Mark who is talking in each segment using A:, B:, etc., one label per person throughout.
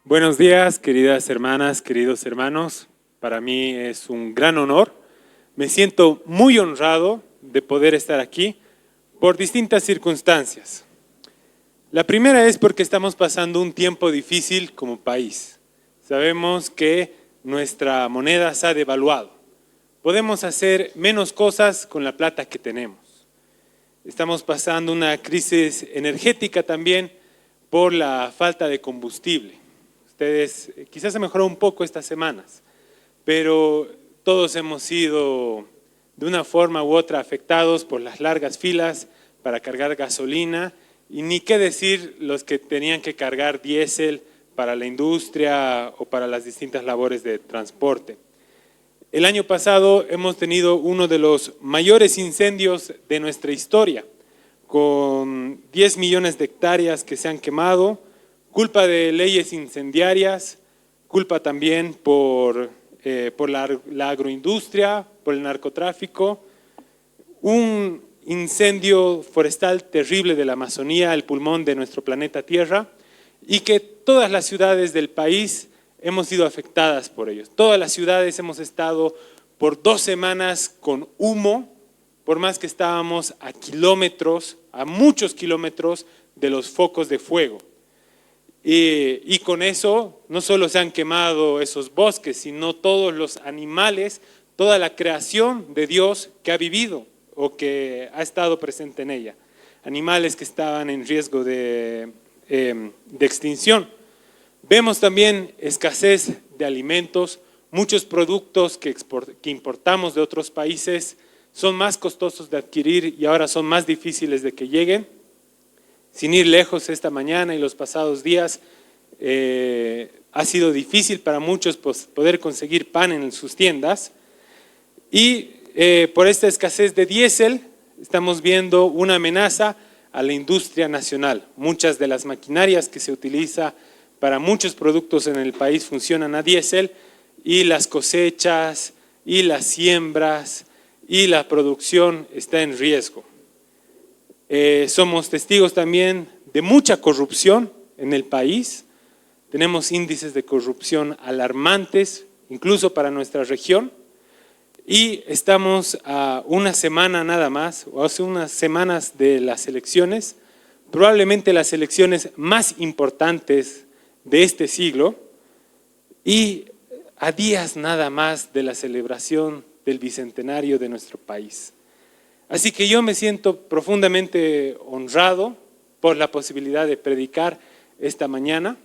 A: Buenos días, queridas hermanas, queridos hermanos. Para mí es un gran honor. Me siento muy honrado de poder estar aquí por distintas circunstancias. La primera es porque estamos pasando un tiempo difícil como país. Sabemos que nuestra moneda se ha devaluado. Podemos hacer menos cosas con la plata que tenemos. Estamos pasando una crisis energética también por la falta de combustible. Ustedes, quizás se mejoró un poco estas semanas, pero todos hemos sido de una forma u otra afectados por las largas filas para cargar gasolina y ni qué decir los que tenían que cargar diésel para la industria o para las distintas labores de transporte. El año pasado hemos tenido uno de los mayores incendios de nuestra historia, con 10 millones de hectáreas que se han quemado, culpa de leyes incendiarias, culpa también por la agroindustria, por el narcotráfico, un incendio forestal terrible de la Amazonía, el pulmón de nuestro planeta Tierra, y que todas las ciudades del país hemos sido afectadas por ellos. Todas las ciudades hemos estado por 2 semanas con humo, por más que estábamos a kilómetros, a muchos kilómetros de los focos de fuego. Y con eso no solo se han quemado esos bosques, sino todos los animales, toda la creación de Dios que ha vivido o que ha estado presente en ella. Animales que estaban en riesgo de extinción. Vemos también escasez de alimentos, muchos productos que importamos de otros países son más costosos de adquirir y ahora son más difíciles de que lleguen. Sin ir lejos, esta mañana y los pasados días ha sido difícil para muchos poder conseguir pan en sus tiendas y por esta escasez de diésel estamos viendo una amenaza a la industria nacional. Muchas de las maquinarias que se utiliza para muchos productos en el país funcionan a diésel y las cosechas y las siembras y la producción está en riesgo. Somos testigos también de mucha corrupción en el país. Tenemos índices de corrupción alarmantes, incluso para nuestra región. Y estamos a una semana nada más, o hace unas semanas de las elecciones, probablemente las elecciones más importantes de este siglo, y a días nada más de la celebración del bicentenario de nuestro país. Así que yo me siento profundamente honrado por la posibilidad de predicar esta mañana,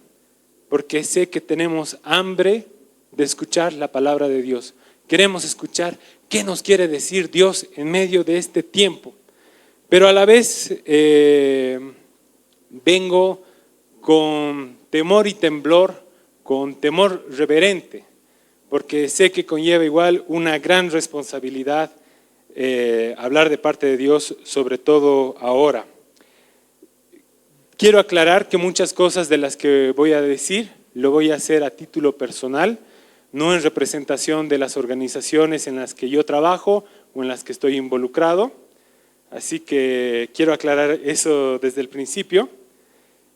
A: porque sé que tenemos hambre de escuchar la palabra de Dios. Queremos escuchar qué nos quiere decir Dios en medio de este tiempo. Pero a la vez vengo con temor y temblor, con temor reverente, porque sé que conlleva igual una gran responsabilidad hablar de parte de Dios, sobre todo ahora. Quiero aclarar que muchas cosas de las que voy a decir lo voy a hacer a título personal, no en representación de las organizaciones en las que yo trabajo o en las que estoy involucrado. Así que quiero aclarar eso desde el principio.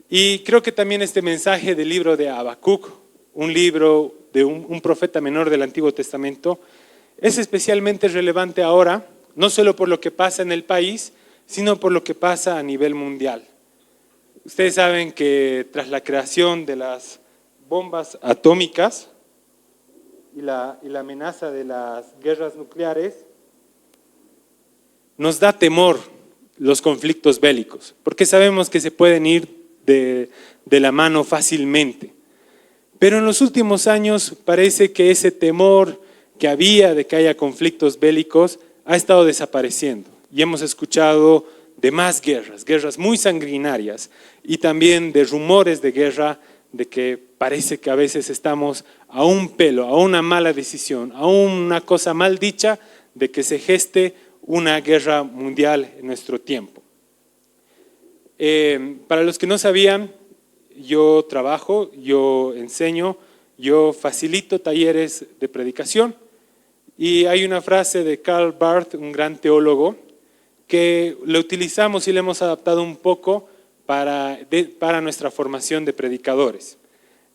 A: Y creo que también este mensaje del libro de Habacuc, un libro de un profeta menor del Antiguo Testamento, es especialmente relevante ahora, no solo por lo que pasa en el país, sino por lo que pasa a nivel mundial. Ustedes saben que tras la creación de las bombas atómicas y la amenaza de las guerras nucleares, nos da temor los conflictos bélicos, porque sabemos que se pueden ir de la mano fácilmente. Pero en los últimos años parece que ese temor que había de que haya conflictos bélicos ha estado desapareciendo y hemos escuchado de más guerras muy sanguinarias y también de rumores de guerra, de que parece que a veces estamos a un pelo, a una mala decisión, a una cosa mal dicha de que se geste una guerra mundial en nuestro tiempo. Para los que no sabían, yo trabajo, yo enseño, yo facilito talleres de predicación. Y hay una frase de Karl Barth, un gran teólogo, que la utilizamos y la hemos adaptado un poco para nuestra formación de predicadores.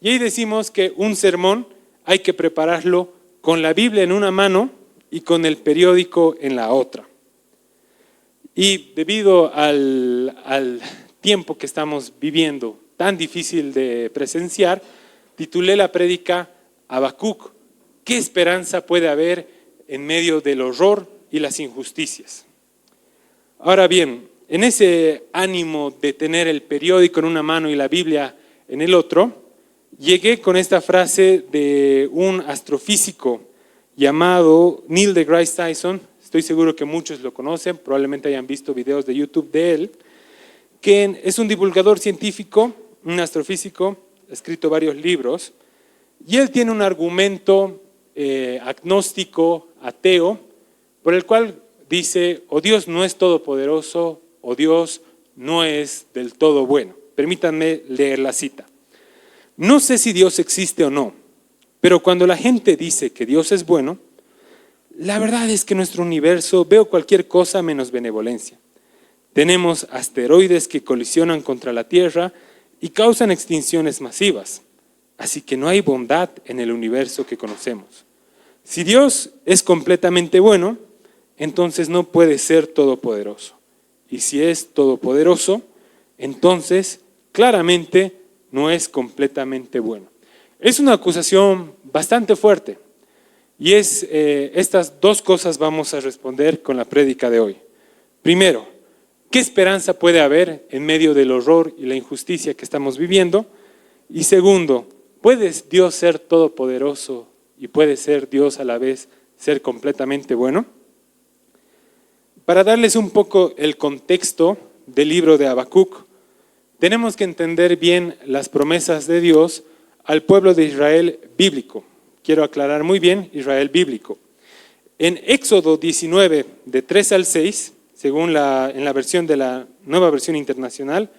A: Y ahí decimos que un sermón hay que prepararlo con la Biblia en una mano y con el periódico en la otra. Y debido al tiempo que estamos viviendo, tan difícil de presenciar, titulé la prédica Habacuc, ¿qué esperanza puede haber en medio del horror y las injusticias? Ahora bien, en ese ánimo de tener el periódico en una mano y la Biblia en el otro, llegué con esta frase de un astrofísico llamado Neil deGrasse Tyson. Estoy seguro que muchos lo conocen, probablemente hayan visto videos de YouTube de él, que es un divulgador científico, un astrofísico, ha escrito varios libros, y él tiene un argumento agnóstico, ateo, por el cual dice, o Dios no es todopoderoso, o Dios no es del todo bueno. Permítanme leer la cita. No sé si Dios existe o no, pero cuando la gente dice que Dios es bueno, la verdad es que en nuestro universo veo cualquier cosa menos benevolencia. Tenemos asteroides que colisionan contra la Tierra y causan extinciones masivas, así que no hay bondad en el universo que conocemos. Si Dios es completamente bueno, entonces no puede ser todopoderoso. Y si es todopoderoso, entonces claramente no es completamente bueno. Es una acusación bastante fuerte. Y estas dos cosas vamos a responder con la prédica de hoy. Primero, ¿qué esperanza puede haber en medio del horror y la injusticia que estamos viviendo? Y segundo, ¿puede Dios ser todopoderoso y puede ser Dios a la vez ser completamente bueno? Para darles un poco el contexto del libro de Habacuc, tenemos que entender bien las promesas de Dios al pueblo de Israel bíblico. Quiero aclarar muy bien, Israel bíblico. En Éxodo 19, de 3 al 6, según en la versión de la Nueva Versión Internacional,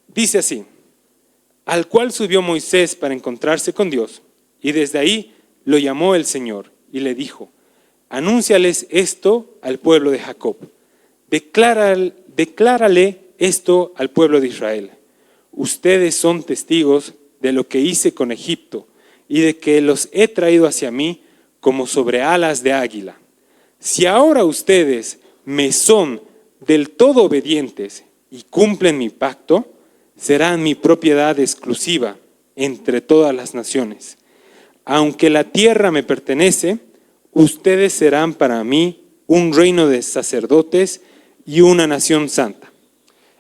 A: dice así: al cual subió Moisés para encontrarse con Dios, y desde ahí lo llamó el Señor, y le dijo: anúnciales esto al pueblo de Jacob, declárale esto al pueblo de Israel. Ustedes son testigos de lo que hice con Egipto, y de que los he traído hacia mí como sobre alas de águila. Si ahora ustedes me son del todo obedientes y cumplen mi pacto, serán mi propiedad exclusiva entre todas las naciones. Aunque la tierra me pertenece, ustedes serán para mí un reino de sacerdotes y una nación santa.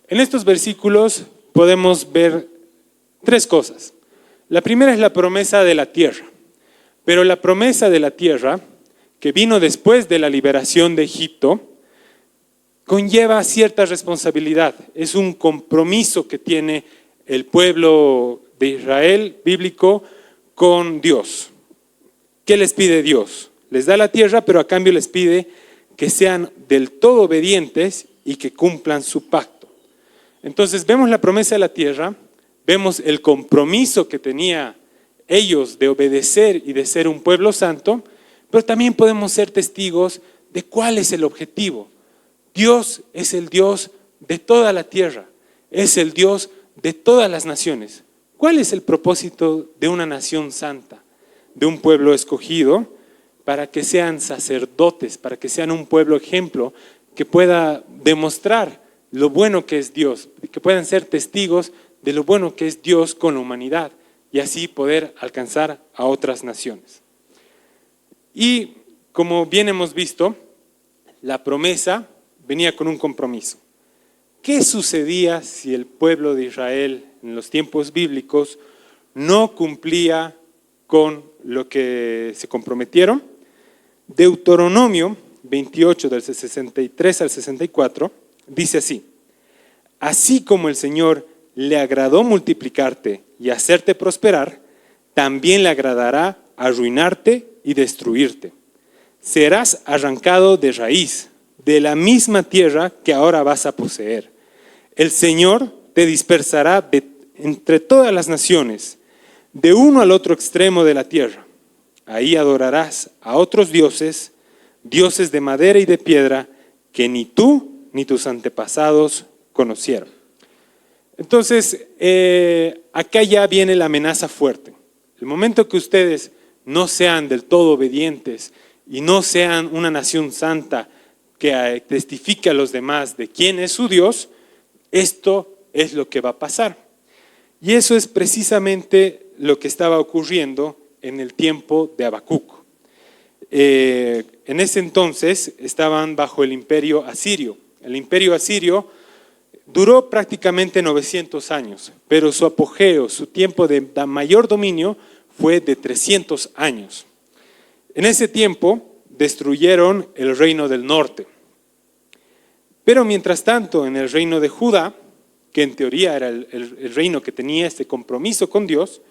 A: En estos versículos podemos ver tres cosas. La primera es la promesa de la tierra, pero la promesa de la tierra, que vino después de la liberación de Egipto, conlleva cierta responsabilidad. Es un compromiso que tiene el pueblo de Israel bíblico con Dios. ¿Qué les pide Dios? Les da la tierra, pero a cambio les pide que sean del todo obedientes y que cumplan su pacto. Entonces vemos la promesa de la tierra, vemos el compromiso que tenía ellos de obedecer y de ser un pueblo santo, pero también podemos ser testigos de cuál es el objetivo. Dios es el Dios de toda la tierra, es el Dios de todas las naciones. ¿Cuál es el propósito de una nación santa, de un pueblo escogido? Para que sean sacerdotes, para que sean un pueblo ejemplo, que pueda demostrar lo bueno que es Dios, que puedan ser testigos de lo bueno que es Dios con la humanidad y así poder alcanzar a otras naciones. Y como bien hemos visto, la promesa venía con un compromiso. ¿Qué sucedía si el pueblo de Israel en los tiempos bíblicos no cumplía con lo que se comprometieron? Deuteronomio 28, del 63 al 64, dice así: así como el Señor le agradó multiplicarte y hacerte prosperar, también le agradará arruinarte y destruirte. Serás arrancado de raíz, de la misma tierra que ahora vas a poseer. El Señor te dispersará entre todas las naciones, de uno al otro extremo de la tierra. Ahí adorarás a otros dioses, dioses de madera y de piedra, que ni tú ni tus antepasados conocieron. Entonces, acá ya viene la amenaza fuerte. El momento que ustedes no sean del todo obedientes y no sean una nación santa que testifique a los demás de quién es su Dios, esto es lo que va a pasar. Y eso es precisamente lo que estaba ocurriendo en el tiempo de Habacuc. En ese entonces estaban bajo el imperio asirio. El imperio asirio duró prácticamente 900 años, pero su apogeo, su tiempo de mayor dominio fue de 300 años. En ese tiempo destruyeron el reino del norte. Pero mientras tanto, en el reino de Judá, que en teoría era el reino que tenía este compromiso con Dios,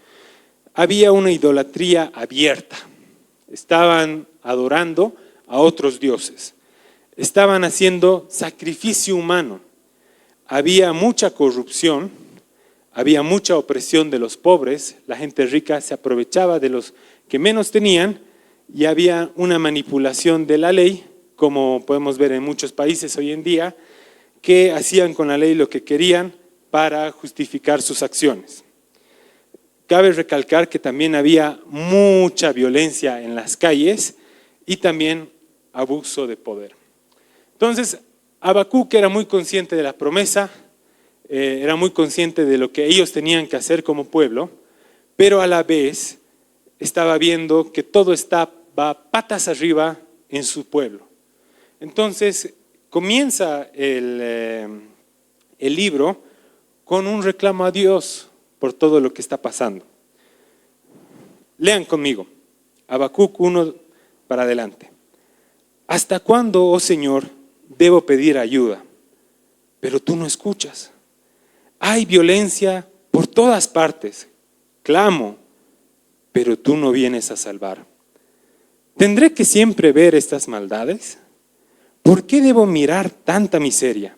A: había una idolatría abierta. Estaban adorando a otros dioses. Estaban haciendo sacrificio humano. Había mucha corrupción, había mucha opresión de los pobres, la gente rica se aprovechaba de los que menos tenían y había una manipulación de la ley, como podemos ver en muchos países hoy en día, que hacían con la ley lo que querían para justificar sus acciones. Cabe recalcar que también había mucha violencia en las calles y también abuso de poder. Entonces, Habacuc era muy consciente de la promesa, era muy consciente de lo que ellos tenían que hacer como pueblo, pero a la vez estaba viendo que todo va patas arriba en su pueblo. Entonces, comienza el libro con un reclamo a Dios por todo lo que está pasando. Lean conmigo, Habacuc 1 para adelante. ¿Hasta cuándo, oh Señor, debo pedir ayuda? Pero tú no escuchas. Hay violencia por todas partes. Clamo, pero tú no vienes a salvar. ¿Tendré que siempre ver estas maldades? ¿Por qué debo mirar tanta miseria?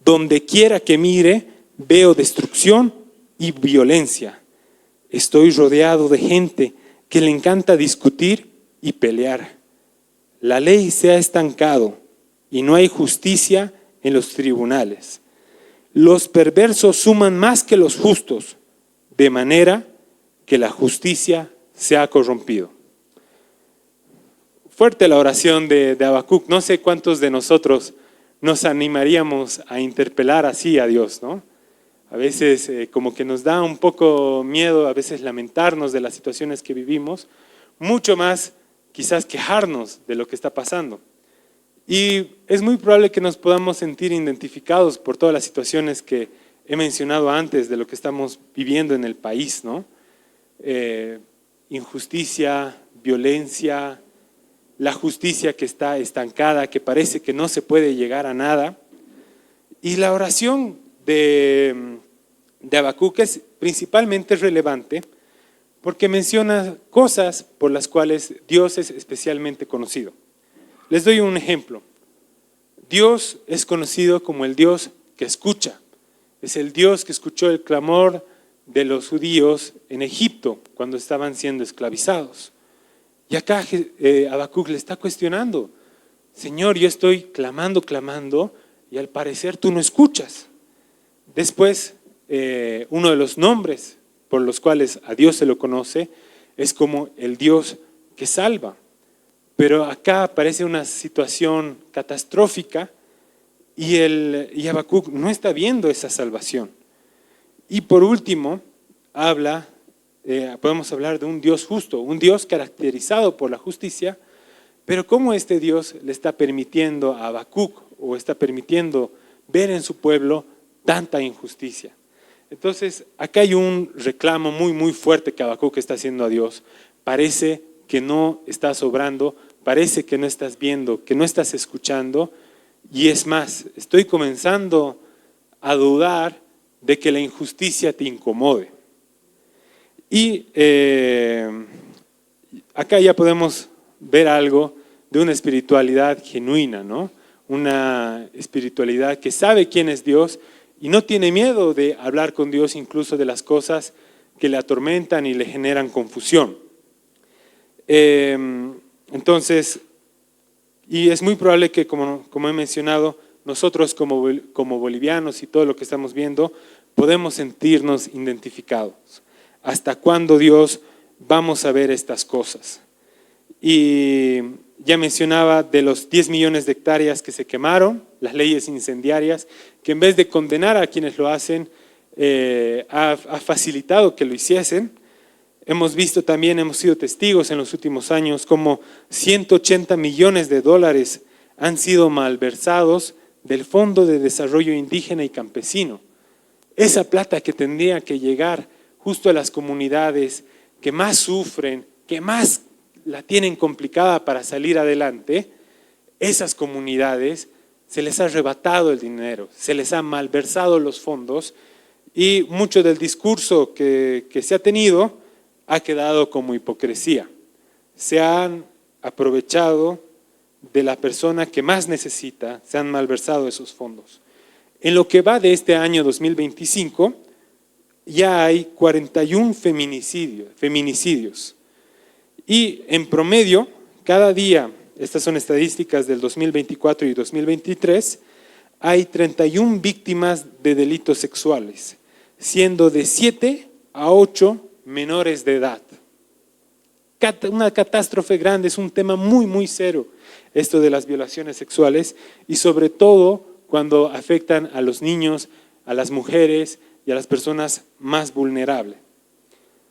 A: Donde quiera que mire, veo destrucción y violencia. Estoy rodeado de gente que le encanta discutir y pelear. La ley se ha estancado y no hay justicia en los tribunales. Los perversos suman más que los justos, de manera que la justicia se ha corrompido. Fuerte la oración de Habacuc. No sé cuántos de nosotros nos animaríamos a interpelar así a Dios, ¿no? A veces como que nos da un poco miedo a veces lamentarnos de las situaciones que vivimos, mucho más quizás quejarnos de lo que está pasando. Y es muy probable que nos podamos sentir identificados por todas las situaciones que he mencionado antes de lo que estamos viviendo en el país, ¿no? Injusticia, violencia, la justicia que está estancada, que parece que no se puede llegar a nada. Y la oración de Habacuc es principalmente relevante porque menciona cosas por las cuales Dios es especialmente conocido. Les doy un ejemplo. Dios es conocido como el Dios que escucha. Es el Dios que escuchó el clamor de los judíos en Egipto cuando estaban siendo esclavizados. Y acá Habacuc le está cuestionando. Señor, yo estoy clamando y al parecer tú no escuchas. Después, uno de los nombres por los cuales a Dios se lo conoce es como el Dios que salva. Pero acá aparece una situación catastrófica y Habacuc no está viendo esa salvación. Y por último, podemos hablar de un Dios justo, un Dios caracterizado por la justicia, pero cómo este Dios le está permitiendo a Habacuc o está permitiendo ver en su pueblo tanta injusticia. Entonces, acá hay un reclamo muy, muy fuerte que Habacuc está haciendo a Dios. Parece que no estás obrando, parece que no estás viendo, que no estás escuchando. Y es más, estoy comenzando a dudar de que la injusticia te incomode. Y acá ya podemos ver algo de una espiritualidad genuina, ¿no? Una espiritualidad que sabe quién es Dios y no tiene miedo de hablar con Dios incluso de las cosas que le atormentan y le generan confusión. Entonces, y es muy probable que, como he mencionado, nosotros como bolivianos y todo lo que estamos viendo, podemos sentirnos identificados. ¿Hasta cuándo, Dios, vamos a ver estas cosas? Y ya mencionaba de los 10 millones de hectáreas que se quemaron, las leyes incendiarias, que en vez de condenar a quienes lo hacen, ha facilitado que lo hiciesen. Hemos visto también, hemos sido testigos en los últimos años, como 180 millones de dólares han sido malversados del Fondo de Desarrollo Indígena y Campesino. Esa plata que tendría que llegar justo a las comunidades que más sufren, que más la tienen complicada para salir adelante, esas comunidades se les ha arrebatado el dinero, se les ha malversado los fondos y mucho del discurso que se ha tenido ha quedado como hipocresía. Se han aprovechado de la persona que más necesita, se han malversado esos fondos. En lo que va de este año 2025, ya hay 41 feminicidios. Y en promedio, cada día, estas son estadísticas del 2024 y 2023, hay 31 víctimas de delitos sexuales, siendo de 7 a 8 menores de edad. Una catástrofe grande, es un tema muy, muy serio esto de las violaciones sexuales y sobre todo cuando afectan a los niños, a las mujeres y a las personas más vulnerables.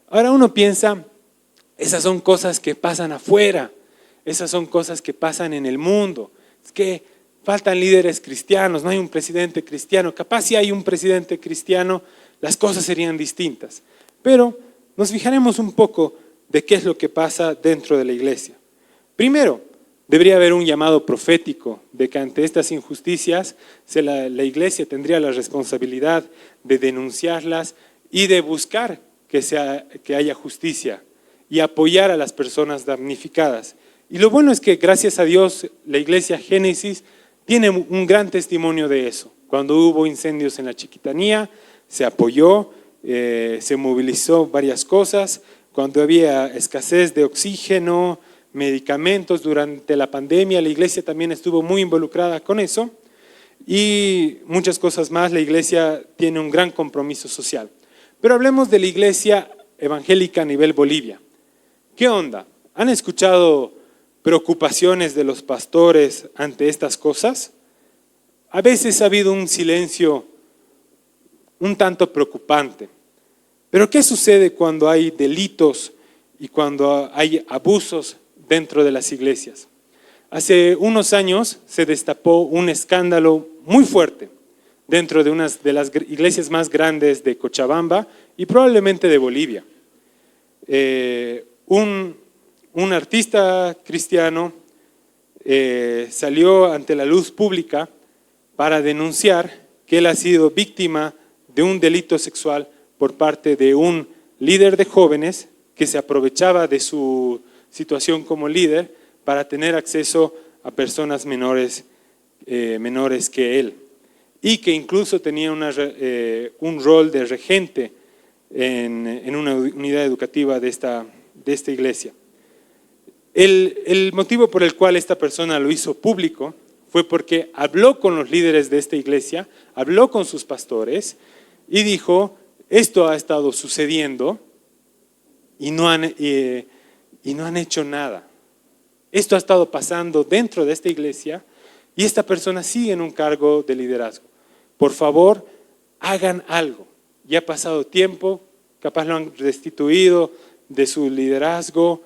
A: Ahora uno piensa, esas son cosas que pasan afuera, esas son cosas que pasan en el mundo, es que faltan líderes cristianos, no hay un presidente cristiano, capaz si hay un presidente cristiano las cosas serían distintas, pero nos fijaremos un poco de qué es lo que pasa dentro de la iglesia. Primero, debería haber un llamado profético de que ante estas injusticias la iglesia tendría la responsabilidad de denunciarlas y de buscar que haya justicia y apoyar a las personas damnificadas. Y lo bueno es que gracias a Dios la iglesia Génesis tiene un gran testimonio de eso. Cuando hubo incendios en la Chiquitanía, se apoyó, se movilizó varias cosas. Cuando había escasez de oxígeno, medicamentos durante la pandemia, la iglesia también estuvo muy involucrada con eso y muchas cosas más. La iglesia tiene un gran compromiso social. Pero hablemos de la iglesia evangélica a nivel Bolivia. ¿Qué onda? ¿Han escuchado preocupaciones de los pastores ante estas cosas? A veces ha habido un silencio un tanto preocupante. Pero ¿qué sucede cuando hay delitos y cuando hay abusos dentro de las iglesias? Hace unos años se destapó un escándalo muy fuerte dentro de una de las iglesias más grandes de Cochabamba y probablemente de Bolivia. Un artista cristiano salió ante la luz pública para denunciar que él ha sido víctima de un delito sexual por parte de un líder de jóvenes que se aprovechaba de su situación como líder para tener acceso a personas menores que él y que incluso tenía un rol de regente en una unidad educativa de esta iglesia. El motivo por el cual esta persona lo hizo público fue porque habló con los líderes de esta iglesia, habló con sus pastores y dijo: esto ha estado sucediendo y no han hecho nada. Esto ha estado pasando dentro de esta iglesia y esta persona sigue en un cargo de liderazgo. Por favor, hagan algo. Ya ha pasado tiempo, capaz lo han destituido de su liderazgo,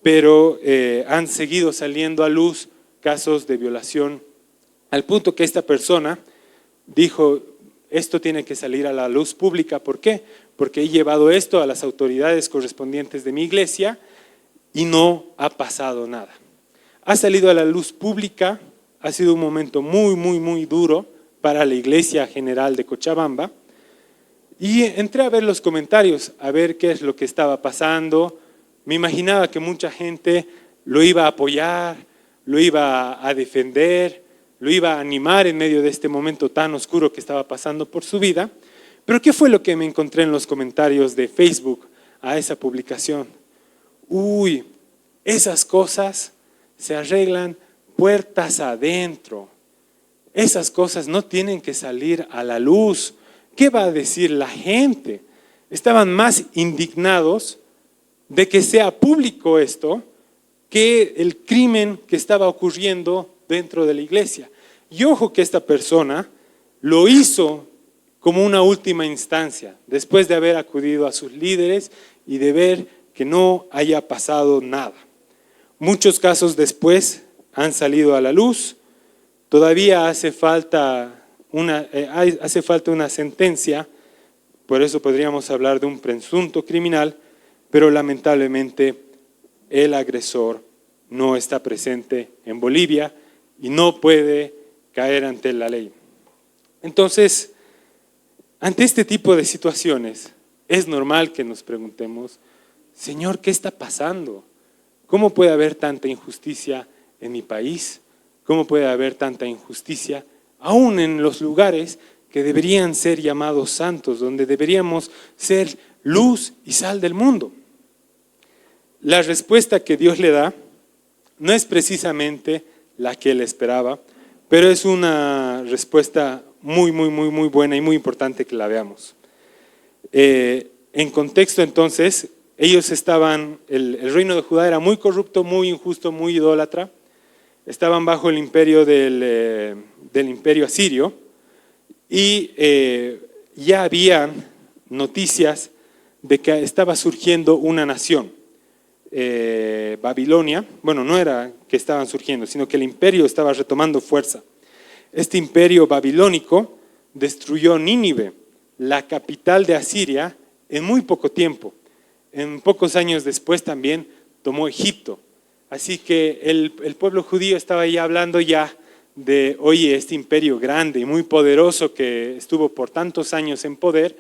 A: pero han seguido saliendo a luz casos de violación, al punto que esta persona dijo: esto tiene que salir a la luz pública. ¿Por qué? Porque he llevado esto a las autoridades correspondientes de mi iglesia y no ha pasado nada. Ha salido a la luz pública, ha sido un momento muy, muy, muy duro para la Iglesia General de Cochabamba y entré a ver los comentarios, a ver qué es lo que estaba pasando. Me imaginaba que mucha gente lo iba a apoyar, lo iba a defender, lo iba a animar en medio de este momento tan oscuro que estaba pasando por su vida. Pero ¿qué fue lo que me encontré en los comentarios de Facebook a esa publicación? Uy, esas cosas se arreglan puertas adentro. esas cosas no tienen que salir a la luz. ¿Qué va a decir la gente? Estaban más indignados de que sea público esto que el crimen que estaba ocurriendo dentro de la iglesia. Y ojo que esta persona lo hizo como una última instancia, después de haber acudido a sus líderes y de ver que no haya pasado nada. Muchos casos después han salido a la luz. Todavía hace falta una sentencia, por eso podríamos hablar de un presunto criminal, pero lamentablemente el agresor no está presente en Bolivia y no puede caer ante la ley. Entonces, ante este tipo de situaciones, es normal que nos preguntemos, Señor, ¿qué está pasando? ¿Cómo puede haber tanta injusticia en mi país? ¿Cómo puede haber tanta injusticia aún en los lugares que deberían ser llamados santos, donde deberíamos ser luz y sal del mundo? La respuesta que Dios le da no es precisamente la que él esperaba, pero es una respuesta muy buena y muy importante que la veamos. En contexto entonces, ellos estaban, el reino de Judá era muy corrupto, muy injusto, muy idólatra, estaban bajo el imperio del imperio asirio y ya habían noticias de que estaba surgiendo una nación, Babilonia. Bueno, no era que estaban surgiendo, sino que el imperio estaba retomando fuerza. Este imperio babilónico destruyó Nínive, la capital de Asiria, en muy poco tiempo. En pocos años después también tomó Egipto. Así que el pueblo judío estaba ya hablando ya de, oye, este imperio grande y muy poderoso que estuvo por tantos años en poder,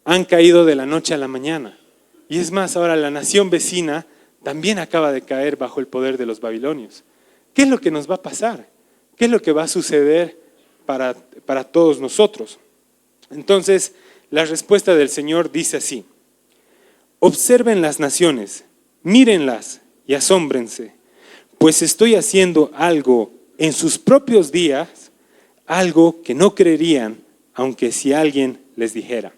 A: han caído de la noche a la mañana. Y es más, ahora la nación vecina también acaba de caer bajo el poder de los babilonios. ¿Qué es lo que nos va a pasar? ¿Qué es lo que va a suceder para todos nosotros? Entonces, la respuesta del Señor dice así: observen las naciones, mírenlas y asómbrense, pues estoy haciendo algo en sus propios días, algo que no creerían, aunque si alguien les dijera.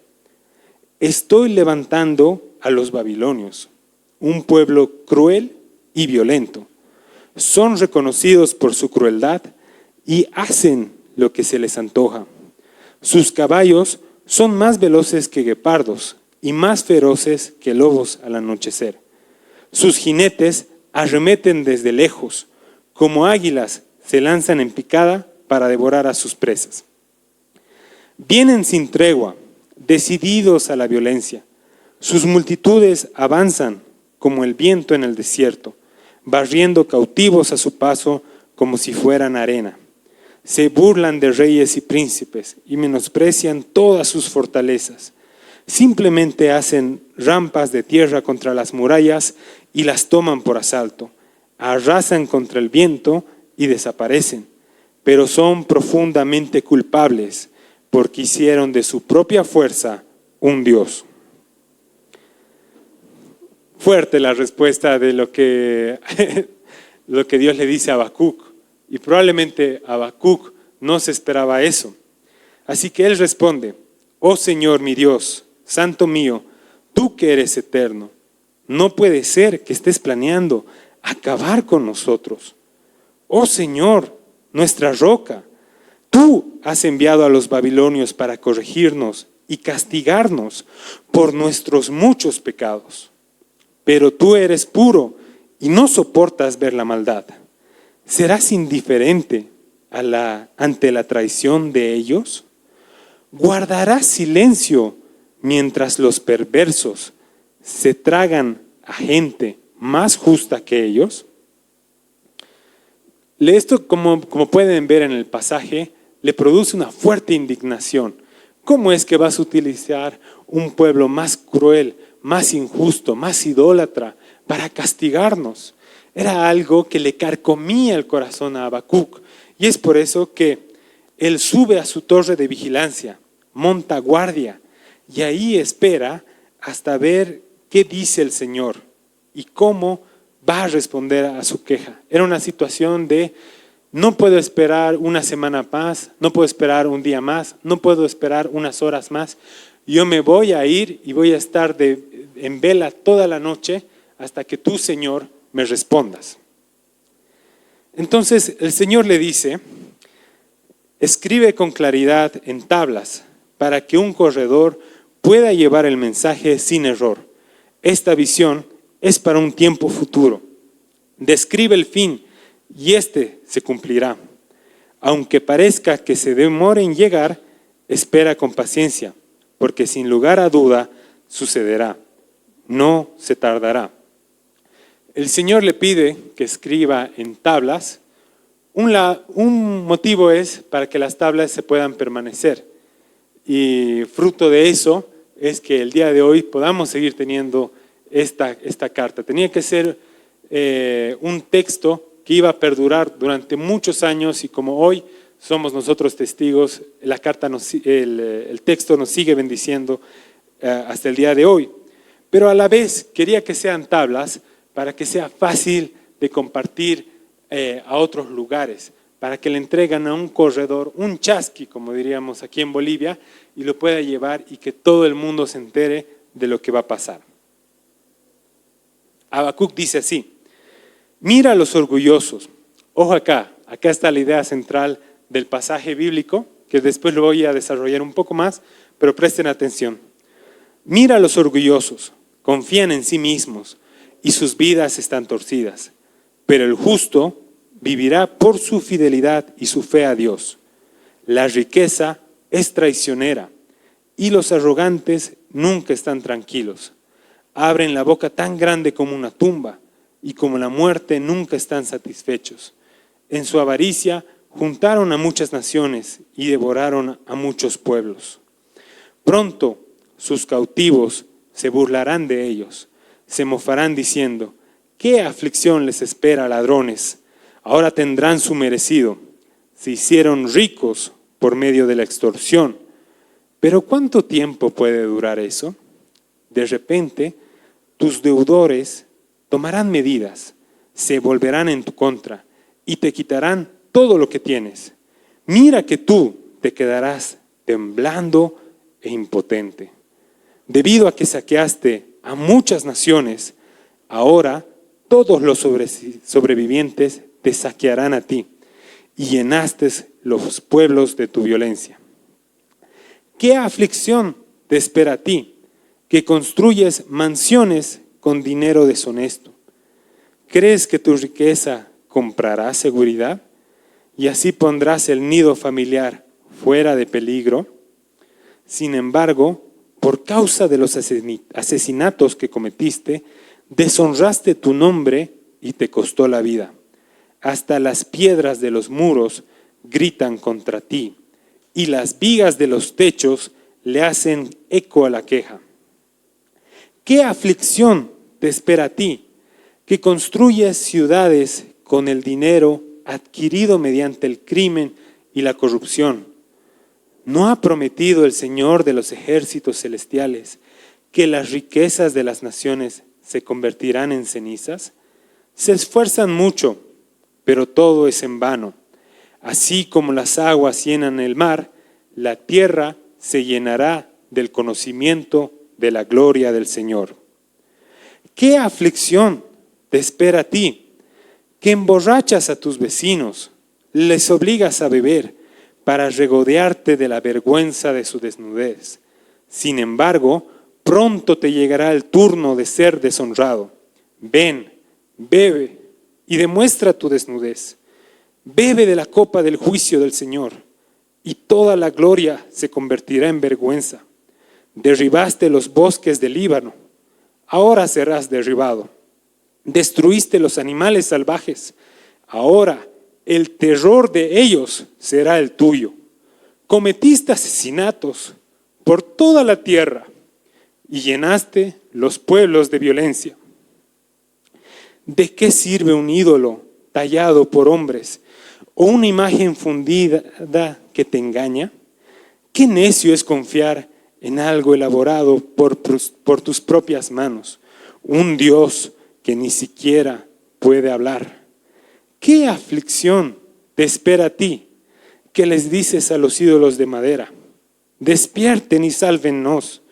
A: Estoy levantando a los babilonios, un pueblo cruel y violento. Son reconocidos por su crueldad y hacen lo que se les antoja. Sus caballos son más veloces que guepardos y más feroces que lobos al anochecer. Sus jinetes arremeten desde lejos, como águilas se lanzan en picada para devorar a sus presas. Vienen sin tregua, decididos a la violencia. Sus multitudes avanzan como el viento en el desierto, barriendo cautivos a su paso como si fueran arena. Se burlan de reyes y príncipes y menosprecian todas sus fortalezas. Simplemente hacen rampas de tierra contra las murallas y las toman por asalto. Arrasan contra el viento y desaparecen, pero son profundamente culpables porque hicieron de su propia fuerza un Dios. Fuerte la respuesta de lo que Dios le dice a Habacuc. Y probablemente Habacuc no se esperaba eso. Así que él responde: oh Señor mi Dios, Santo mío, tú que eres eterno, no puede ser que estés planeando acabar con nosotros. Oh Señor, nuestra roca, tú has enviado a los babilonios para corregirnos y castigarnos por nuestros muchos pecados. Pero tú eres puro y no soportas ver la maldad. ¿Serás indiferente ante la traición de ellos? ¿Guardarás silencio mientras los perversos se tragan a gente más justa que ellos? Esto, como pueden ver en el pasaje, le produce una fuerte indignación. ¿Cómo es que vas a utilizar un pueblo más cruel, más injusto, más idólatra para castigarnos? Era algo que le carcomía el corazón a Habacuc. Y es por eso que él sube a su torre de vigilancia, monta guardia y ahí espera hasta ver qué dice el Señor y cómo va a responder a su queja. Era una situación de No puedo esperar una semana más, no puedo esperar un día más, no puedo esperar unas horas más. Yo me voy a ir y voy a estar en vela toda la noche hasta que tú, Señor, me respondas. Entonces el Señor le dice, escribe con claridad en tablas para que un corredor pueda llevar el mensaje sin error. Esta visión es para un tiempo futuro. Describe el fin y este se cumplirá. Aunque parezca que se demore en llegar, espera con paciencia, porque sin lugar a duda sucederá. No se tardará. El Señor le pide que escriba en tablas. Un motivo es para que las tablas se puedan permanecer. Y fruto de eso es que el día de hoy podamos seguir teniendo esta carta. Tenía que ser un texto que iba a perdurar durante muchos años y como hoy somos nosotros testigos, la carta el texto nos sigue bendiciendo hasta el día de hoy. Pero a la vez quería que sean tablas para que sea fácil de compartir a otros lugares, para que le entreguen a un corredor, un chasqui, como diríamos aquí en Bolivia, y lo pueda llevar y que todo el mundo se entere de lo que va a pasar. Habacuc dice así, mira a los orgullosos. Ojo acá está la idea central del pasaje bíblico, que después lo voy a desarrollar un poco más, pero presten atención. Mira a los orgullosos, confían en sí mismos y sus vidas están torcidas, pero el justo vivirá por su fidelidad y su fe a Dios. La riqueza es traicionera y los arrogantes nunca están tranquilos. Abren la boca tan grande como una tumba y como la muerte nunca están satisfechos. En su avaricia juntaron a muchas naciones y devoraron a muchos pueblos. Pronto sus cautivos se burlarán de ellos, se mofarán diciendo, ¿qué aflicción les espera, ladrones? Ahora tendrán su merecido. Se hicieron ricos por medio de la extorsión. ¿Pero cuánto tiempo puede durar eso? De repente, tus deudores tomarán medidas, se volverán en tu contra y te quitarán todo lo que tienes. Mira que tú te quedarás temblando e impotente. Debido a que saqueaste a muchas naciones, ahora todos los sobrevivientes te saquearán a ti y llenaste los pueblos de tu violencia. ¿Qué aflicción te espera a ti, que construyes mansiones con dinero deshonesto? ¿Crees que tu riqueza comprará seguridad y así pondrás el nido familiar fuera de peligro? Sin embargo, por causa de los asesinatos que cometiste, deshonraste tu nombre y te costó la vida. Hasta las piedras de los muros gritan contra ti y las vigas de los techos le hacen eco a la queja. ¿Qué aflicción te espera a ti, que construyes ciudades con el dinero adquirido mediante el crimen y la corrupción? ¿No ha prometido el Señor de los ejércitos celestiales que las riquezas de las naciones se convertirán en cenizas? Se esfuerzan mucho, pero todo es en vano. Así como las aguas llenan el mar, la tierra se llenará del conocimiento de la gloria del Señor. ¿Qué aflicción te espera a ti, que emborrachas a tus vecinos, les obligas a beber para regodearte de la vergüenza de su desnudez? Sin embargo, pronto te llegará el turno de ser deshonrado. Ven, bebe y demuestra tu desnudez. Bebe de la copa del juicio del Señor y toda la gloria se convertirá en vergüenza. Derribaste los bosques del Líbano, ahora serás derribado. Destruiste los animales salvajes, ahora el terror de ellos será el tuyo. Cometiste asesinatos por toda la tierra y llenaste los pueblos de violencia. ¿De qué sirve un ídolo tallado por hombres o una imagen fundida que te engaña? Qué necio es confiar en algo elaborado por tus propias manos, un Dios que ni siquiera puede hablar. ¿Qué aflicción te espera a ti, que les dices a los ídolos de madera, despierten y sálvennos.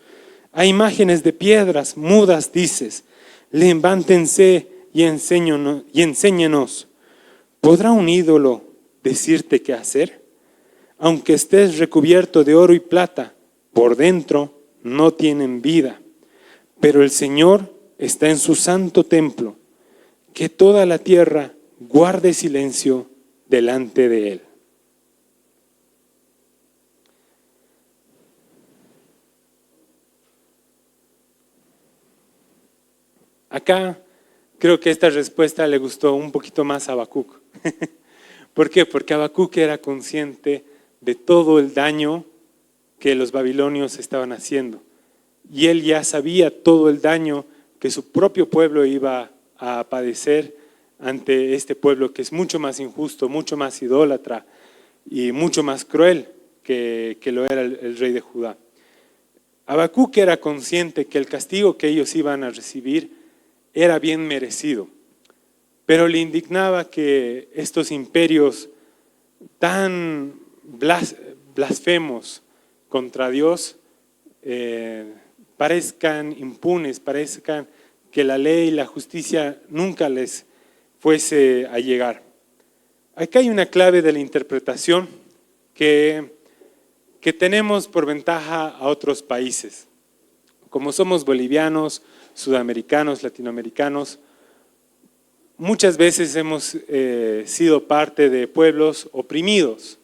A: A imágenes de piedras mudas dices, levántense y enséñenos. ¿Podrá un ídolo decirte qué hacer? Aunque estés recubierto de oro y plata, por dentro no tienen vida. Pero el Señor está en su santo templo, que toda la tierra guarde silencio delante de Él. Acá creo que esta respuesta le gustó un poquito más a Habacuc. ¿Por qué? Porque Habacuc era consciente de todo el daño que los babilonios estaban haciendo. Y él ya sabía todo el daño que su propio pueblo iba a padecer ante este pueblo que es mucho más injusto, mucho más idólatra y mucho más cruel que lo era el rey de Judá. Habacuc era consciente que el castigo que ellos iban a recibir era bien merecido, pero le indignaba que estos imperios tan blasfemos contra Dios parezcan impunes, parezcan que la ley y la justicia nunca les fuese a llegar. Acá hay una clave de la interpretación que tenemos por ventaja a otros países. Como somos bolivianos, sudamericanos, latinoamericanos, muchas veces hemos sido parte de pueblos oprimidos.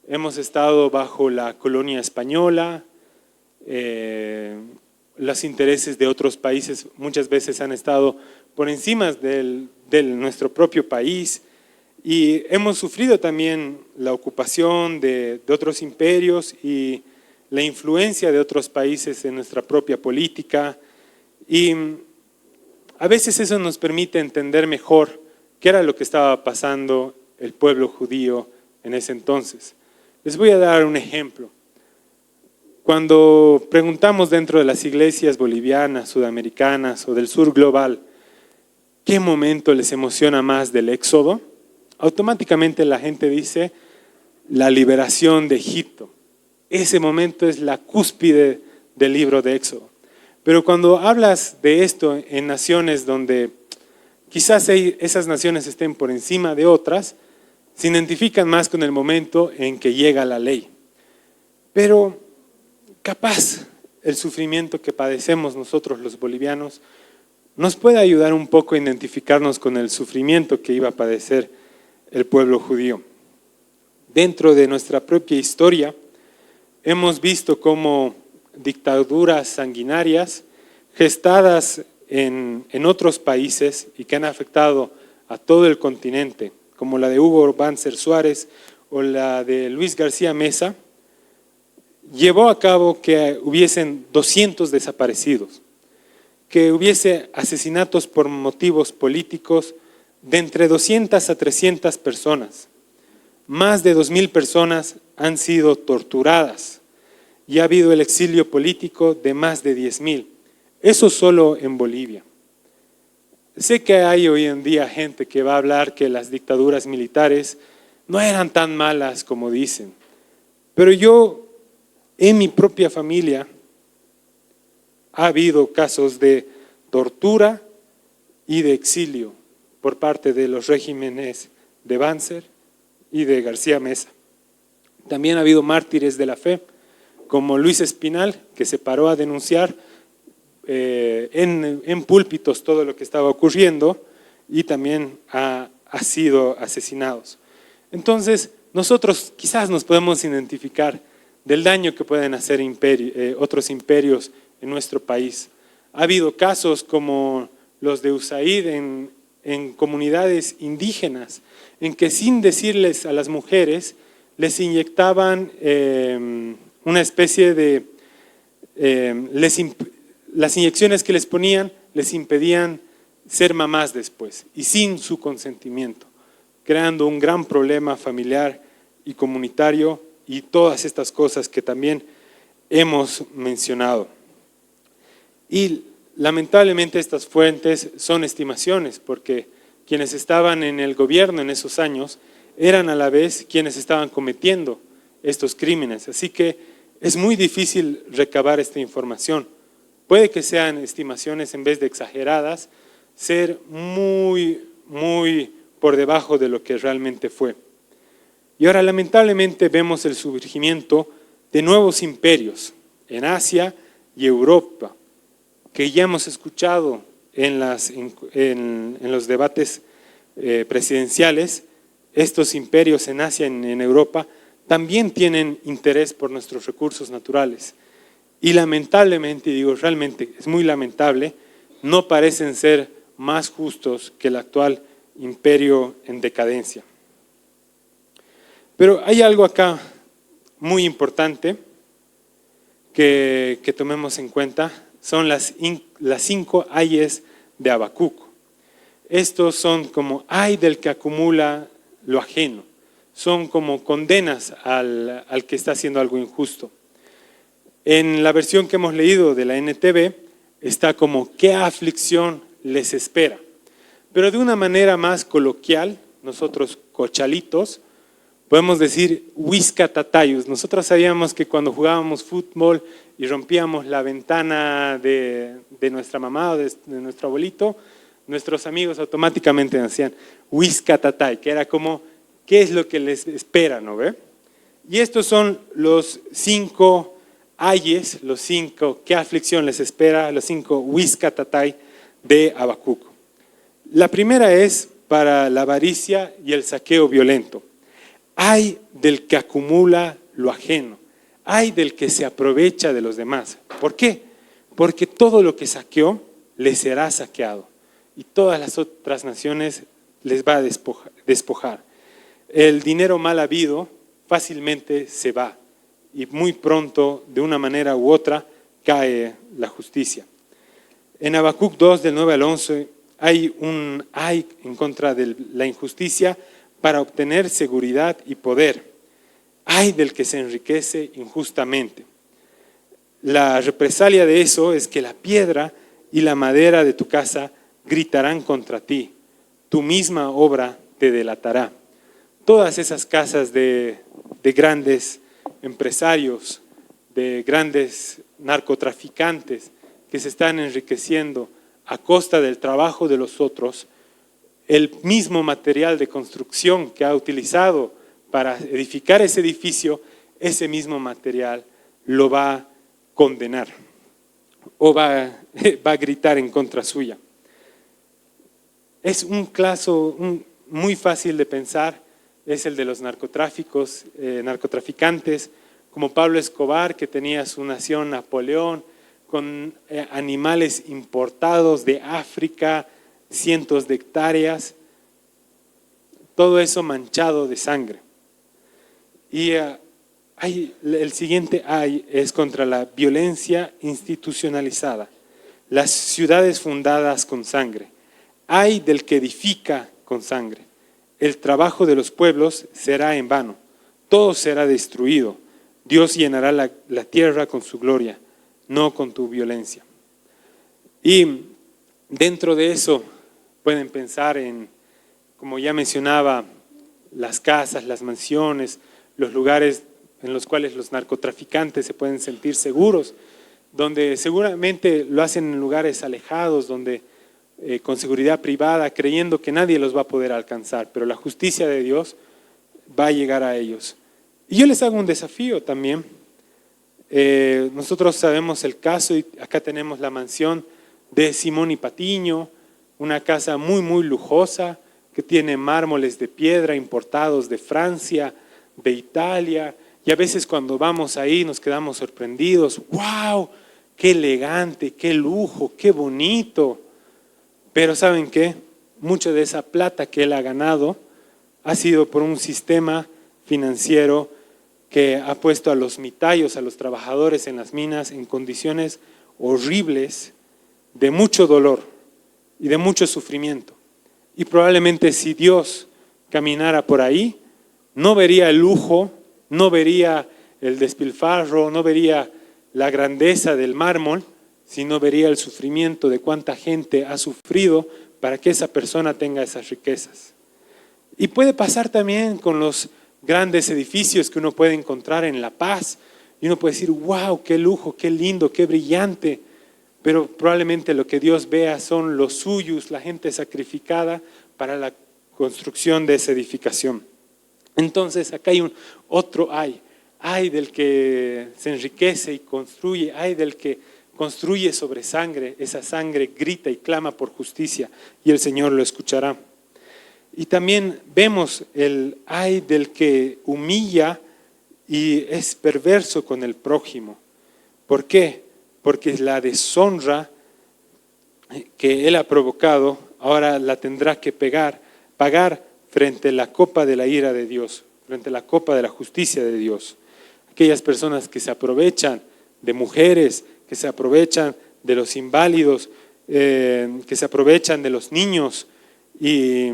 A: Hemos estado bajo la colonia española, los intereses de otros países muchas veces han estado por encima de nuestro propio país y hemos sufrido también la ocupación de otros imperios y la influencia de otros países en nuestra propia política. Y a veces eso nos permite entender mejor qué era lo que estaba pasando el pueblo judío en ese entonces. Les voy a dar un ejemplo. Cuando preguntamos dentro de las iglesias bolivianas, sudamericanas o del sur global, ¿qué momento les emociona más del Éxodo? Automáticamente la gente dice la liberación de Egipto. Ese momento es la cúspide del libro de Éxodo. Pero cuando hablas de esto en naciones donde quizás esas naciones estén por encima de otras, se identifican más con el momento en que llega la ley. Pero capaz el sufrimiento que padecemos nosotros los bolivianos nos puede ayudar un poco a identificarnos con el sufrimiento que iba a padecer el pueblo judío. Dentro de nuestra propia historia hemos visto cómo dictaduras sanguinarias gestadas en otros países y que han afectado a todo el continente, como la de Hugo Banzer Suárez o la de Luis García Meza, llevó a cabo que hubiesen 200 desaparecidos, que hubiese asesinatos por motivos políticos de entre 200 a 300 personas. Más de 2,000 personas han sido torturadas y ha habido el exilio político de más de 10,000. Eso solo en Bolivia. Sé que hay hoy en día gente que va a hablar que las dictaduras militares no eran tan malas como dicen, pero yo en mi propia familia ha habido casos de tortura y de exilio por parte de los regímenes de Banzer y de García Meza. También ha habido mártires de la fe, como Luis Espinal, que se paró a denunciar en púlpitos todo lo que estaba ocurriendo y también ha sido asesinados. Entonces, nosotros quizás nos podemos identificar del daño que pueden hacer otros imperios en nuestro país. Ha habido casos como los de USAID en comunidades indígenas, en que sin decirles a las mujeres, les inyectaban una especie de… las inyecciones que les ponían les impedían ser mamás después y sin su consentimiento, creando un gran problema familiar y comunitario y todas estas cosas que también hemos mencionado. Y lamentablemente estas fuentes son estimaciones porque quienes estaban en el gobierno en esos años eran a la vez quienes estaban cometiendo estos crímenes. Así que es muy difícil recabar esta información. Puede que sean estimaciones en vez de exageradas, ser muy por debajo de lo que realmente fue. Y ahora lamentablemente vemos el surgimiento de nuevos imperios en Asia y Europa, que ya hemos escuchado en los debates presidenciales. Estos imperios en Asia y en Europa también tienen interés por nuestros recursos naturales. Y lamentablemente, digo realmente es muy lamentable, no parecen ser más justos que el actual imperio en decadencia. Pero hay algo acá muy importante que tomemos en cuenta, son las 5 ayes de Habacuc. Estos son como ay del que acumula lo ajeno, son como condenas al que está haciendo algo injusto. En la versión que hemos leído de la NTV está como qué aflicción les espera, pero de una manera más coloquial, nosotros cochalitos, podemos decir huiscatatayus. Nosotros sabíamos que cuando jugábamos fútbol y rompíamos la ventana de nuestra mamá o de nuestro abuelito, nuestros amigos automáticamente decían huiscatatay, que era como qué es lo que les espera, ¿no ve? Y estos son los 5 ayes, los 5 qué aflicción les espera, los 5 huiscatatay de Habacuc. La primera es para la avaricia y el saqueo violento. Ay del que acumula lo ajeno, ay del que se aprovecha de los demás. ¿Por qué? Porque todo lo que saqueó les será saqueado y todas las otras naciones les va a despojar. El dinero mal habido fácilmente se va y muy pronto, de una manera u otra, cae la justicia. En Habacuc 2, del 9 al 11, hay un ay en contra de la injusticia para obtener seguridad y poder. Ay del que se enriquece injustamente. La represalia de eso es que la piedra y la madera de tu casa gritarán contra ti. Tu misma obra te delatará. Todas esas casas de grandes empresarios, de grandes narcotraficantes que se están enriqueciendo a costa del trabajo de los otros, el mismo material de construcción que ha utilizado para edificar ese edificio, ese mismo material lo va a condenar o va a gritar en contra suya. Es un caso muy fácil de pensar, es el de los narcotraficantes, como Pablo Escobar, que tenía su nación Napoleón, con animales importados de África, cientos de hectáreas, todo eso manchado de sangre. Y el siguiente ay es contra la violencia institucionalizada, las ciudades fundadas con sangre. Ay del que edifica con sangre. El trabajo de los pueblos será en vano, todo será destruido. Dios llenará la tierra con su gloria, no con tu violencia. Y dentro de eso pueden pensar en, como ya mencionaba, las casas, las mansiones, los lugares en los cuales los narcotraficantes se pueden sentir seguros, donde seguramente lo hacen en lugares alejados, donde con seguridad privada, creyendo que nadie los va a poder alcanzar, pero la justicia de Dios va a llegar a ellos. Y yo les hago un desafío también. Nosotros sabemos el caso y acá tenemos la mansión de Simón y Patiño, una casa muy lujosa que tiene mármoles de piedra importados de Francia, de Italia, y a veces cuando vamos ahí nos quedamos sorprendidos. ¡Wow! ¡Qué elegante! ¡Qué lujo! ¡Qué bonito! Pero ¿saben qué? Mucha de esa plata que él ha ganado ha sido por un sistema financiero que ha puesto a los mitayos, a los trabajadores en las minas en condiciones horribles, de mucho dolor y de mucho sufrimiento. Y probablemente si Dios caminara por ahí, no vería el lujo, no vería el despilfarro, no vería la grandeza del mármol, sino vería el sufrimiento de cuánta gente ha sufrido para que esa persona tenga esas riquezas. Y puede pasar también con los grandes edificios que uno puede encontrar en La Paz. Y uno puede decir, wow, qué lujo, qué lindo, qué brillante. Pero probablemente lo que Dios vea son los suyos, la gente sacrificada para la construcción de esa edificación. Entonces acá hay otro ay del que se enriquece y construye, ay del que construye sobre sangre, esa sangre grita y clama por justicia y el Señor lo escuchará. Y también vemos el ay del que humilla y es perverso con el prójimo. ¿Por qué? Porque la deshonra que él ha provocado ahora la tendrá que pagar frente a la copa de la ira de Dios, frente a la copa de la justicia de Dios. Aquellas personas que se aprovechan de mujeres, que se aprovechan de los inválidos, que se aprovechan de los niños y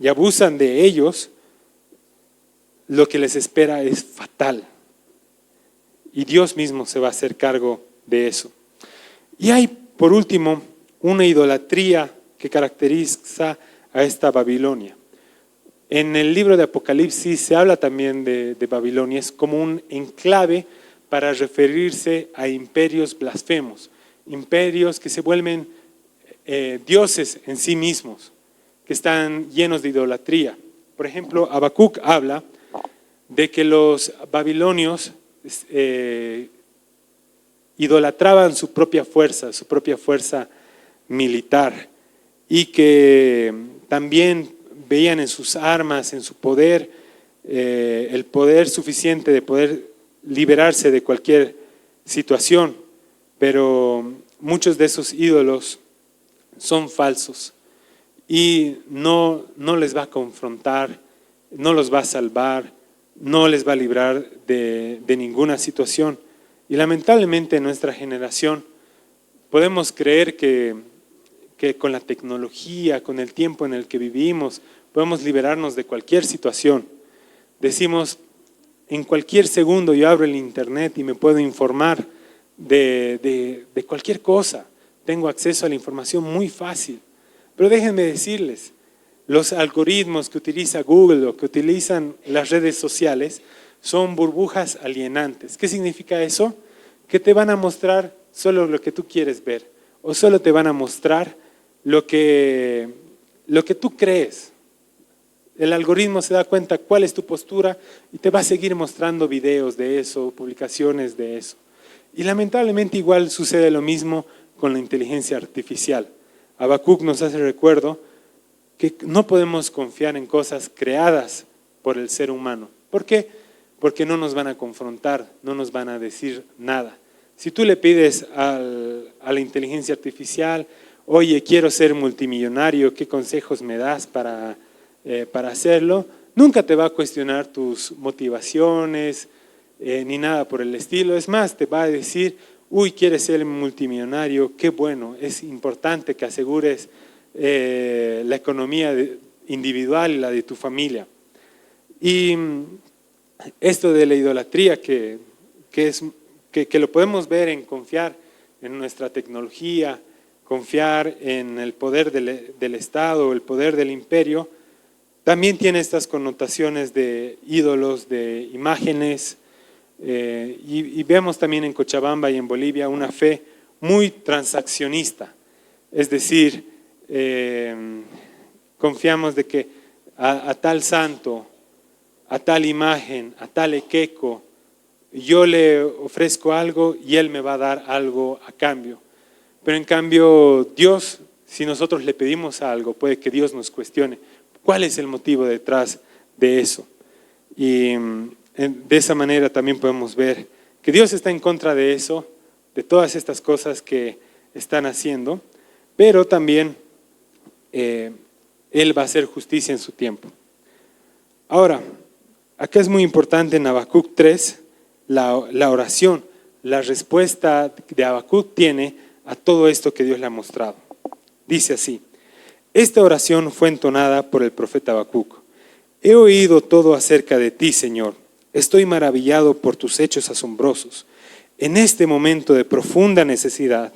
A: abusan de ellos, lo que les espera es fatal. Y Dios mismo se va a hacer cargo de eso. Y hay, por último, una idolatría que caracteriza a esta Babilonia. En el libro de Apocalipsis se habla también de Babilonia, es como un enclave para referirse a imperios blasfemos, imperios que se vuelven dioses en sí mismos, que están llenos de idolatría. Por ejemplo, Habacuc habla de que los babilonios idolatraban su propia fuerza militar, y que también veían en sus armas, en su poder, el poder suficiente de poder liberarse de cualquier situación, pero muchos de esos ídolos son falsos y no les va a confrontar, no los va a salvar, no les va a librar de ninguna situación. Y lamentablemente en nuestra generación podemos creer que con la tecnología, con el tiempo en el que vivimos, podemos liberarnos de cualquier situación. Decimos, en cualquier segundo yo abro el internet y me puedo informar de cualquier cosa. Tengo acceso a la información muy fácil. Pero déjenme decirles, los algoritmos que utiliza Google o que utilizan las redes sociales son burbujas alienantes. ¿Qué significa eso? Que te van a mostrar solo lo que tú quieres ver o solo te van a mostrar lo que tú crees. El algoritmo se da cuenta cuál es tu postura y te va a seguir mostrando videos de eso, publicaciones de eso. Y lamentablemente igual sucede lo mismo con la inteligencia artificial. Habacuc nos hace recuerdo que no podemos confiar en cosas creadas por el ser humano. ¿Por qué? Porque no nos van a confrontar, no nos van a decir nada. Si tú le pides a la inteligencia artificial, oye, quiero ser multimillonario, ¿qué consejos me das para hacerlo? Nunca te va a cuestionar tus motivaciones ni nada por el estilo. Es más, te va a decir, uy, quieres ser multimillonario, qué bueno, es importante que asegures la economía individual y la de tu familia. Y esto de la idolatría que lo podemos ver en confiar en nuestra tecnología, confiar en el poder del Estado, el poder del imperio, también tiene estas connotaciones de ídolos, de imágenes, y vemos también en Cochabamba y en Bolivia una fe muy transaccionista, es decir, confiamos de que a tal santo, a tal imagen, a tal equeco, yo le ofrezco algo y él me va a dar algo a cambio. Pero en cambio Dios, si nosotros le pedimos algo, puede que Dios nos cuestione cuál es el motivo detrás de eso. Y de esa manera también podemos ver que Dios está en contra de eso, de todas estas cosas que están haciendo, pero también Él va a hacer justicia en su tiempo. Ahora, acá es muy importante en Habacuc 3, la oración, la respuesta de Habacuc tiene a todo esto que Dios le ha mostrado. Dice así, esta oración fue entonada por el profeta Habacuc. He oído todo acerca de ti, Señor. Estoy maravillado por tus hechos asombrosos. En este momento de profunda necesidad,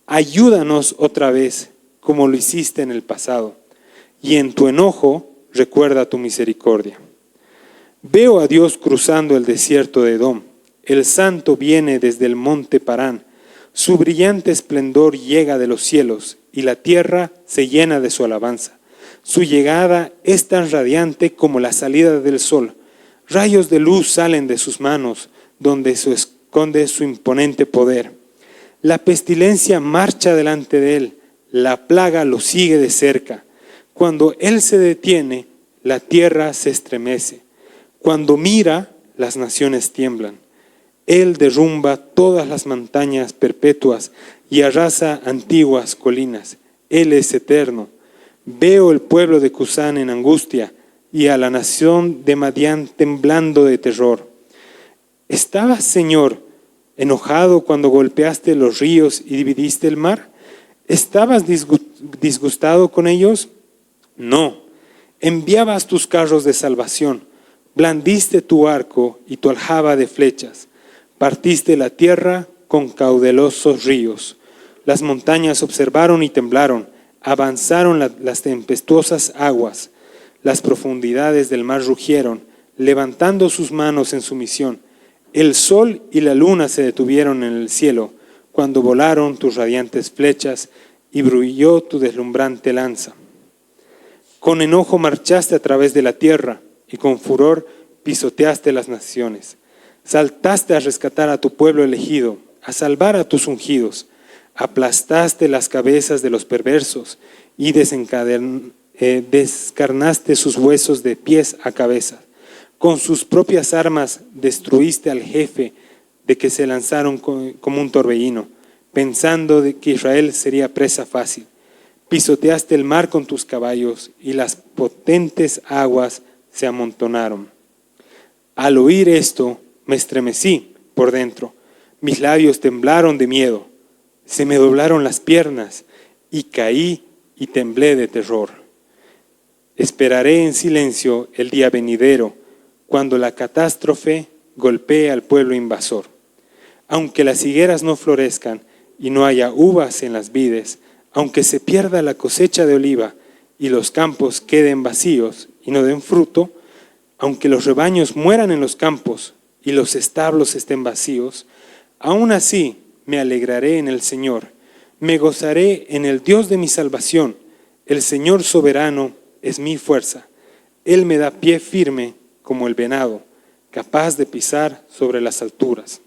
A: ayúdanos otra vez como lo hiciste en el pasado. Y en tu enojo, recuerda tu misericordia. Veo a Dios cruzando el desierto de Edom. El Santo viene desde el monte Parán. Su brillante esplendor llega de los cielos y la tierra se llena de su alabanza. Su llegada es tan radiante como la salida del sol. Rayos de luz salen de sus manos, donde se esconde su imponente poder. La pestilencia marcha delante de él, la plaga lo sigue de cerca. Cuando él se detiene, la tierra se estremece. Cuando mira, las naciones tiemblan. Él derrumba todas las montañas perpetuas y arrasa antiguas colinas. Él es eterno. Veo el pueblo de Cusán en angustia y a la nación de Madián temblando de terror. ¿Estabas, Señor, enojado cuando golpeaste los ríos y dividiste el mar? ¿Estabas disgustado con ellos? No. Enviabas tus carros de salvación. Blandiste tu arco y tu aljaba de flechas. Partiste la tierra con caudalosos ríos. Las montañas observaron y temblaron. Avanzaron las tempestuosas aguas. Las profundidades del mar rugieron, levantando sus manos en sumisión. El sol y la luna se detuvieron en el cielo, cuando volaron tus radiantes flechas y brilló tu deslumbrante lanza. Con enojo marchaste a través de la tierra y con furor pisoteaste las naciones. Saltaste a rescatar a tu pueblo elegido, a salvar a tus ungidos. Aplastaste las cabezas de los perversos y descarnaste sus huesos de pies a cabeza. Con sus propias armas destruiste al jefe de que se lanzaron como un torbellino, pensando de que Israel sería presa fácil. Pisoteaste el mar con tus caballos y las potentes aguas se amontonaron. Al oír esto, me estremecí por dentro. Mis labios temblaron de miedo. Se me doblaron las piernas y caí y temblé de terror. Esperaré en silencio el día venidero, cuando la catástrofe golpee al pueblo invasor. Aunque las higueras no florezcan y no haya uvas en las vides, aunque se pierda la cosecha de oliva y los campos queden vacíos y no den fruto, aunque los rebaños mueran en los campos y los establos estén vacíos, aún así me alegraré en el Señor, me gozaré en el Dios de mi salvación. El Señor soberano es mi fuerza. Él me da pie firme como el venado, capaz de pisar sobre las alturas.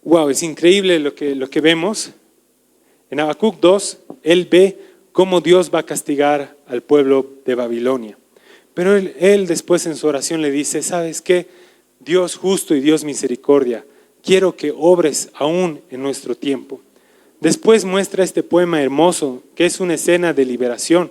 A: Wow, es increíble lo que vemos. En Habacuc 2, él ve cómo Dios va a castigar al pueblo de Babilonia. Pero él después en su oración le dice, ¿sabes qué? Dios justo y Dios misericordia, quiero que obres aún en nuestro tiempo. Después muestra este poema hermoso, que es una escena de liberación,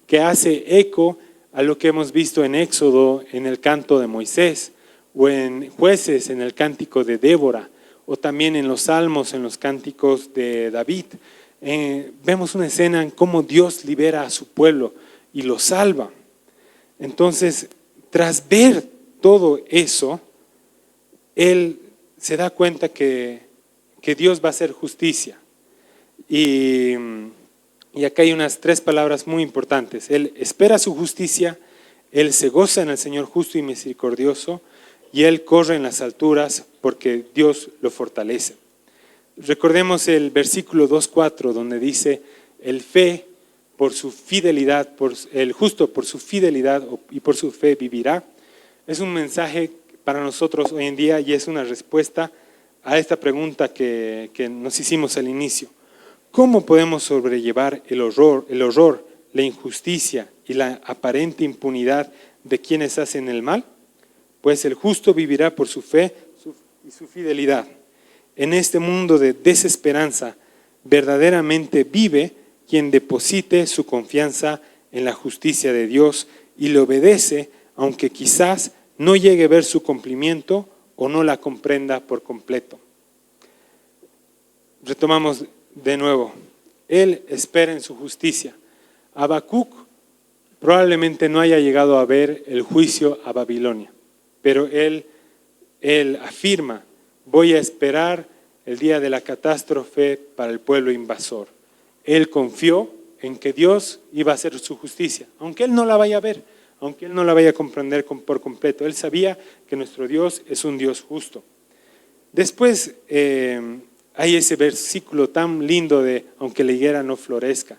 A: que hace eco a lo que hemos visto en Éxodo, en el canto de Moisés, o en Jueces, en el cántico de Débora, o también en los Salmos, en los cánticos de David. Vemos una escena en cómo Dios libera a su pueblo y lo salva. Entonces, tras ver todo eso, él se da cuenta que Dios va a hacer justicia. Y acá hay unas 3 palabras muy importantes. Él espera su justicia, él se goza en el Señor justo y misericordioso, y él corre en las alturas porque Dios lo fortalece. Recordemos el versículo 2:4, donde dice, el justo por su fidelidad y por su fe vivirá. Es un mensaje para nosotros hoy en día y es una respuesta a esta pregunta que nos hicimos al inicio. ¿Cómo podemos sobrellevar el horror, la injusticia y la aparente impunidad de quienes hacen el mal? Pues el justo vivirá por su fe y su fidelidad. En este mundo de desesperanza, verdaderamente vive quien deposite su confianza en la justicia de Dios y le obedece, aunque quizás no llegue a ver su cumplimiento o no la comprenda por completo. Retomamos de nuevo. Él espera en su justicia. Habacuc probablemente no haya llegado a ver el juicio a Babilonia, pero él afirma, voy a esperar el día de la catástrofe para el pueblo invasor. Él confió en que Dios iba a hacer su justicia, aunque él no la vaya a ver, aunque él no la vaya a comprender por completo. Él sabía que nuestro Dios es un Dios justo. Después hay ese versículo tan lindo de aunque la higuera no florezca.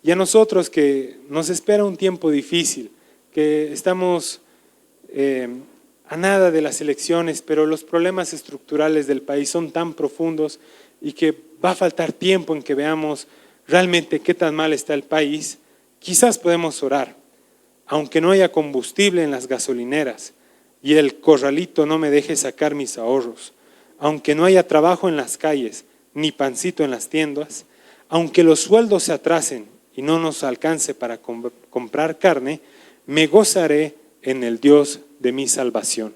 A: Y a nosotros que nos espera un tiempo difícil, que estamos a nada de las elecciones, pero los problemas estructurales del país son tan profundos y que va a faltar tiempo en que veamos realmente qué tan mal está el país, quizás podemos orar, aunque no haya combustible en las gasolineras y el corralito no me deje sacar mis ahorros, aunque no haya trabajo en las calles ni pancito en las tiendas, aunque los sueldos se atrasen y no nos alcance para comprar carne, me gozaré en el Dios de mi salvación.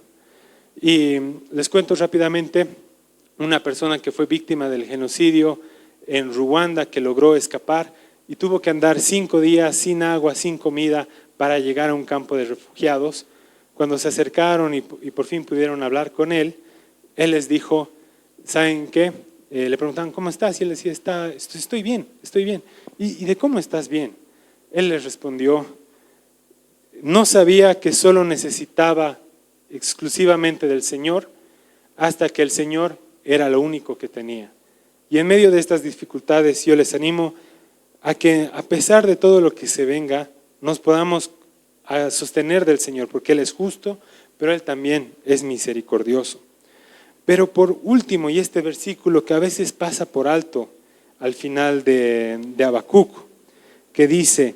A: Y les cuento rápidamente una persona que fue víctima del genocidio en Ruanda, que logró escapar y tuvo que andar 5 días sin agua, sin comida, para llegar a un campo de refugiados. Cuando se acercaron y por fin pudieron hablar con él les dijo, ¿saben qué? Le preguntaban, ¿cómo estás? Y él decía, estoy bien, estoy bien. ¿Y de cómo estás bien? Él les respondió, no sabía que solo necesitaba exclusivamente del Señor hasta que el Señor era lo único que tenía. Y en medio de estas dificultades yo les animo a que a pesar de todo lo que se venga, nos podamos sostener del Señor, porque Él es justo, pero Él también es misericordioso. Pero por último, y este versículo que a veces pasa por alto al final de Habacuc, que dice,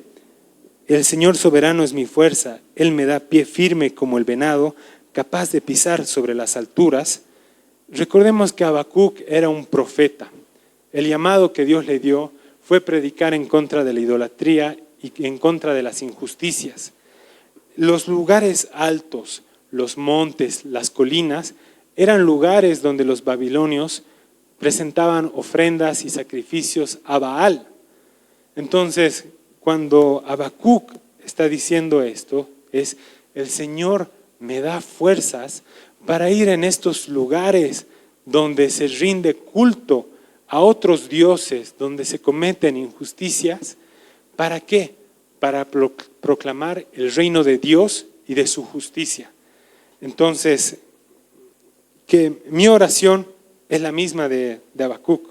A: el Señor soberano es mi fuerza, Él me da pie firme como el venado, capaz de pisar sobre las alturas. Recordemos que Habacuc era un profeta. El llamado que Dios le dio fue predicar en contra de la idolatría y en contra de las injusticias. Los lugares altos, los montes, las colinas, eran lugares donde los babilonios presentaban ofrendas y sacrificios a Baal. Entonces, cuando Habacuc está diciendo esto, es el Señor me da fuerzas para ir en estos lugares donde se rinde culto a otros dioses, donde se cometen injusticias. ¿Para qué? Para proclamar el reino de Dios y de su justicia. Entonces, que mi oración es la misma de Habacuc,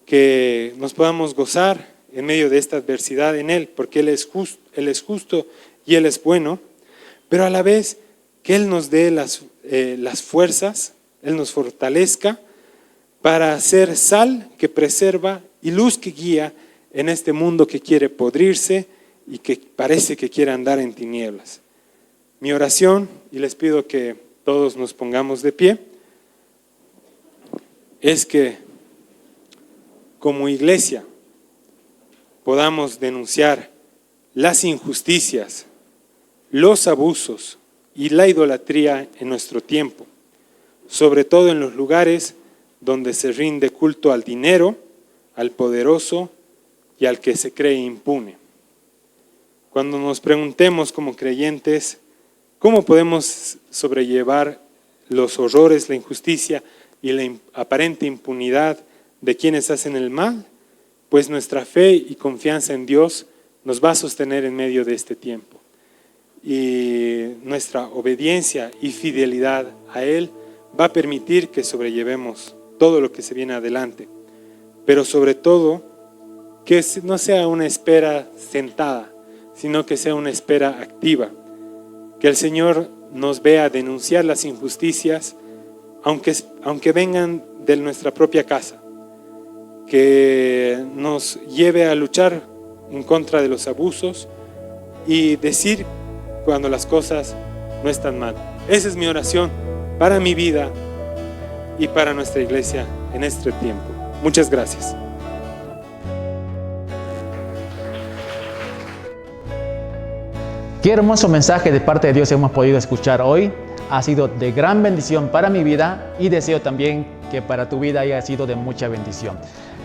A: que nos podamos gozar en medio de esta adversidad en Él, porque Él es justo y Él es bueno, pero a la vez que Él nos dé las fuerzas, Él nos fortalezca para ser sal que preserva y luz que guía en este mundo que quiere podrirse y que parece que quiere andar en tinieblas. Mi oración, y les pido que todos nos pongamos de pie, es que como iglesia podamos denunciar las injusticias, los abusos y la idolatría en nuestro tiempo, sobre todo en los lugares donde se rinde culto al dinero, al poderoso y al que se cree impune. Cuando nos preguntemos como creyentes, ¿cómo podemos sobrellevar los horrores, la injusticia y la aparente impunidad de quienes hacen el mal? Pues nuestra fe y confianza en Dios nos va a sostener en medio de este tiempo. Y nuestra obediencia y fidelidad a Él va a permitir que sobrellevemos todo lo que se viene adelante. Pero sobre todo, que no sea una espera sentada, sino que sea una espera activa. Que el Señor nos vea denunciar las injusticias, aunque vengan de nuestra propia casa. Que nos lleve a luchar en contra de los abusos y decir cuando las cosas no están mal. Esa es mi oración para mi vida y para nuestra iglesia en este tiempo. Muchas gracias.
B: Qué hermoso mensaje de parte de Dios hemos podido escuchar hoy. Ha sido de gran bendición para mi vida y deseo también que para tu vida haya sido de mucha bendición.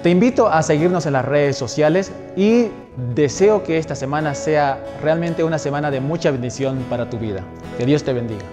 B: Te invito a seguirnos en las redes sociales y deseo que esta semana sea realmente una semana de mucha bendición para tu vida. Que Dios te bendiga.